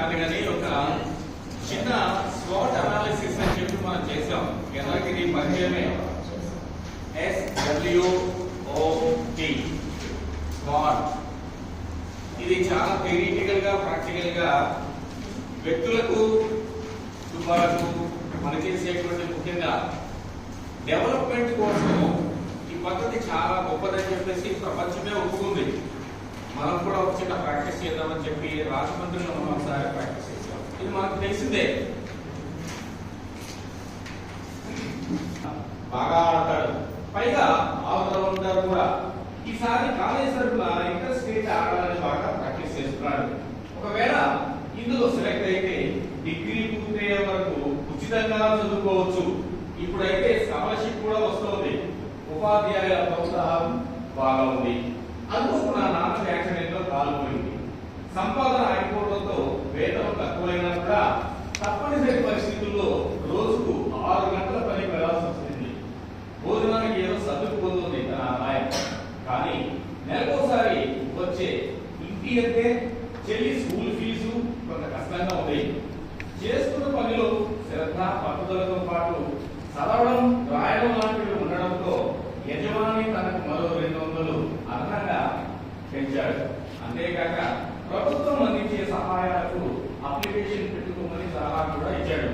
కాదు కానీ ఒక చిన్న స్వాట్ అనాలిసిస్ అని చెప్పి మనం చేసాం. ఎవరికి ఇది పరిచయమే. SWOT swat. ఇది చాలా థియరిటికల్ గా ప్రాక్టికల్ గా వ్యక్తులకు కుటుంబాలకు పనిచేసేటువంటి ముఖ్యంగా డెవలప్మెంట్ కోసం ఈ పద్ధతి చాలా గొప్పదని చెప్పేసి ప్రపంచమే ఒప్పుకుంది. మనం కూడా ఒక చిన్న ప్రాక్టీస్ చేద్దామని చెప్పి రాజమండ్రిలో మనం ఒకసారి ప్రాక్టీస్ చేసాం. ఇది మనకు తెలిసిందే. బాగా ఆడతాడు, పైగా అవతల ఉంటారు కూడా. ఈసారి కాలేజ్ తరఫున ఇంటర్ స్టేట్ ఆడడానికి బాగా ప్రాక్టీస్ చేస్తున్నాడు. ఒకవేళ ఇందులో సెలెక్ట్ అయితే డిగ్రీ పూర్తయ్యే వరకు ఉచితంగా చదువుకోవచ్చు. ఇప్పుడైతే స్కాలర్షిప్ కూడా వస్తుంది. ఉపాధ్యాయుల ప్రోత్సాహం బాగా ఉంది. అందుకు నా నాన్న యాక్సిడెంట్ లో కాలిపోయింది. సంపాదన అయిపోవడంతో వేతనం తక్కువైనా కూడా తప్పనిసరి పరిస్థితుల్లో రోజుకు 6 గంటల పని వెళ్ళాల్సి వస్తుంది. భోజనానికి ఏదో సర్దుకుపోతుంది తన ఆదాయం. కానీ నెలకోసారి వచ్చే ఇంటి అంటే చెల్లి స్కూల్ ఫీజు కొంత కష్టంగా ఉంది. చేస్తున్న పనిలో శ్రద్ధ పట్టుదలతో పాటు చదవడం రాయడం లాంటివి ఉండడంతో యజమాని తనకు మరో 200 అదనంగా పెంచాడు. అంతేకాక ప్రభుత్వం అందించే సహాయాలకు అప్లికేషన్ పెట్టుకోమని సలహా కూడా ఇచ్చాడు.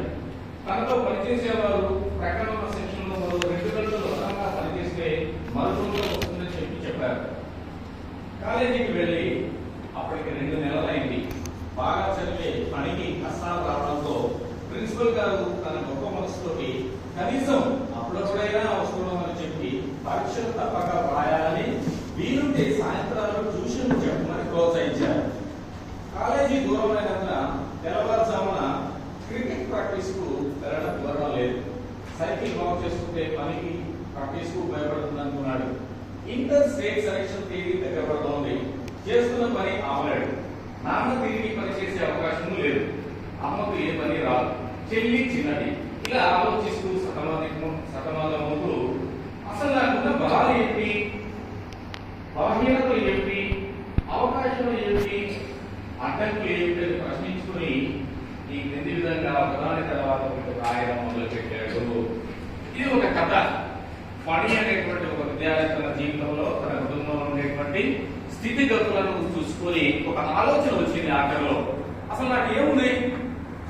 తనతో పనిచేసేవారు ప్రకటన సెక్షన్ లో మరో 2 గంటలు అదనంగా పనిచేస్తే మరుసూలో వస్తుందని చెప్పారు. కాలేజీకి వెళ్ళి అప్పటికి 2 నెలలైంది. బాగా చదివే పనికి కష్టాలు రావడంతో ప్రిన్సిపల్ గారు తన గొప్ప మనసుతోటి కనీసం అప్పుడప్పుడైనా వస్తున్నామని చెప్పి పరీక్షలు తప్పక రాయాలని, వీలుంటే సాయంత్రాలు ట్యూషన్ చెప్పమని ప్రోత్సహించారు. కాలేజీ దూరమైనందున తెల్లవారుజామున క్రికెట్ ప్రాక్టీస్ కు వెళ్ళడం కుదరడం లేదు. సైకిల్ వాక్ చేసుకుంటే పనికి ప్రాక్టీస్ కు ఉపయోగపడుతుంది అనుకున్నాడు. ఇంటర్ స్టేట్ సెలక్షన్ తేదీ దగ్గర పడుతోంది. చేస్తున్న పని ఆపలేడు. నాన్న తిరిగి పని చేసే అవకాశం లేదు. అమ్మకు ఏ పని రాదు. చెల్లి చిన్నది. ఇలా ఆలోచిస్తూ సతమతమవుతూ అసలు నాకున్న బలాలు ఏంటి, బలహీనతలు ఏంటి, అవకాశాలు ఏంటి, అడ్డంకులు ఏమిటి అని ప్రశ్నించుకుని ఈ క్రింది విధంగా ఒకదాని తర్వాత ఒకటి రాయడం మొదలు పెట్టాడు. ఇది ఒక కథ. ఫణి అనేటువంటి ఒక విద్యార్థి తన జీవితంలో తన కుటుంబంలో ఉండేటువంటి స్థితిగతులను చూసుకొని ఒక ఆలోచన వచ్చింది ఆఖరిలో. అసలు నాకు ఏముంది,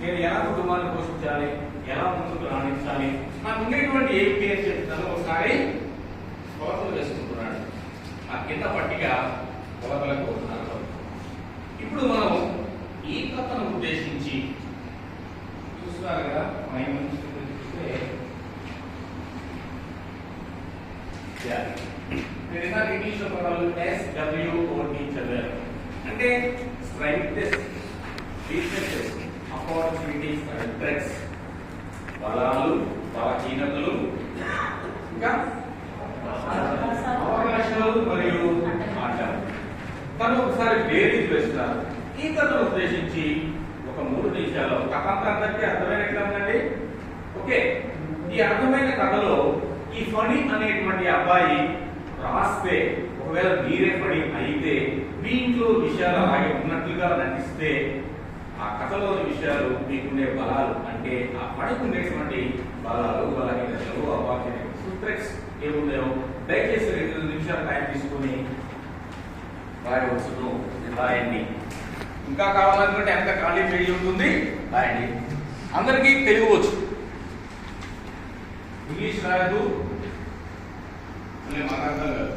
నేను ఎలా కుటుంబాన్ని పోషించాలి, ఎలా ముందుకు రాణించాలి, నాకు ఉండేటువంటి ఏమిటి అని చెప్తాను. ఒకసారి కొలతలు వేసుకుంటున్నాడు. ఆ కింద పట్టిక కొలతలకు అర్థం. ఇప్పుడు మనం ఈ కథను ఉద్దేశించి చూస్తున్నారు కదా, మనం చూస్తే ఇంగ్లీష్ లో పదాలు SWOT చదివారు. అంటే strength, weaknesses, opportunities and threats. బలాలు, బలహీనతలు, ఇంకా అవకాశాలు మరియు ఆటలు. తను ఒకసారి బేరీజ్ వేస్తున్నారు. ఈ కథను ఉద్దేశించి ఒక 3 నిమిషాలు కథ అందరికీ అర్థమైన కదండి. ఓకే, ఈ అర్థమైన కథలో ఈ ఫణి అనేటువంటి అబ్బాయి రాస్తే, ఒకవేళ మీరే పడి అయితే మీ ఇంట్లో విషయాలు అలాగే ఉన్నట్లుగా నటిస్తే ఆ కథలోని విషయాలు మీకుండే బలాలు, అంటే ఆ పనికి ఉండేటువంటి బలాలు, బలహీనతలు, అపార్చునిటీస్, థ్రెట్స్ ఏమున్నాయో దయచేసి 2 నిమిషాలు టైం తీసుకుని రాయవచ్చును. రాయండి. ఇంకా కావాలనుకుంటే ఎంత ఖాళీ పేజీ ఉంటుంది రాయండి. అందరికీ తెలుగు వచ్చు, ఇంగ్లీష్ రాయదు, మాట్లాడతారు కదా.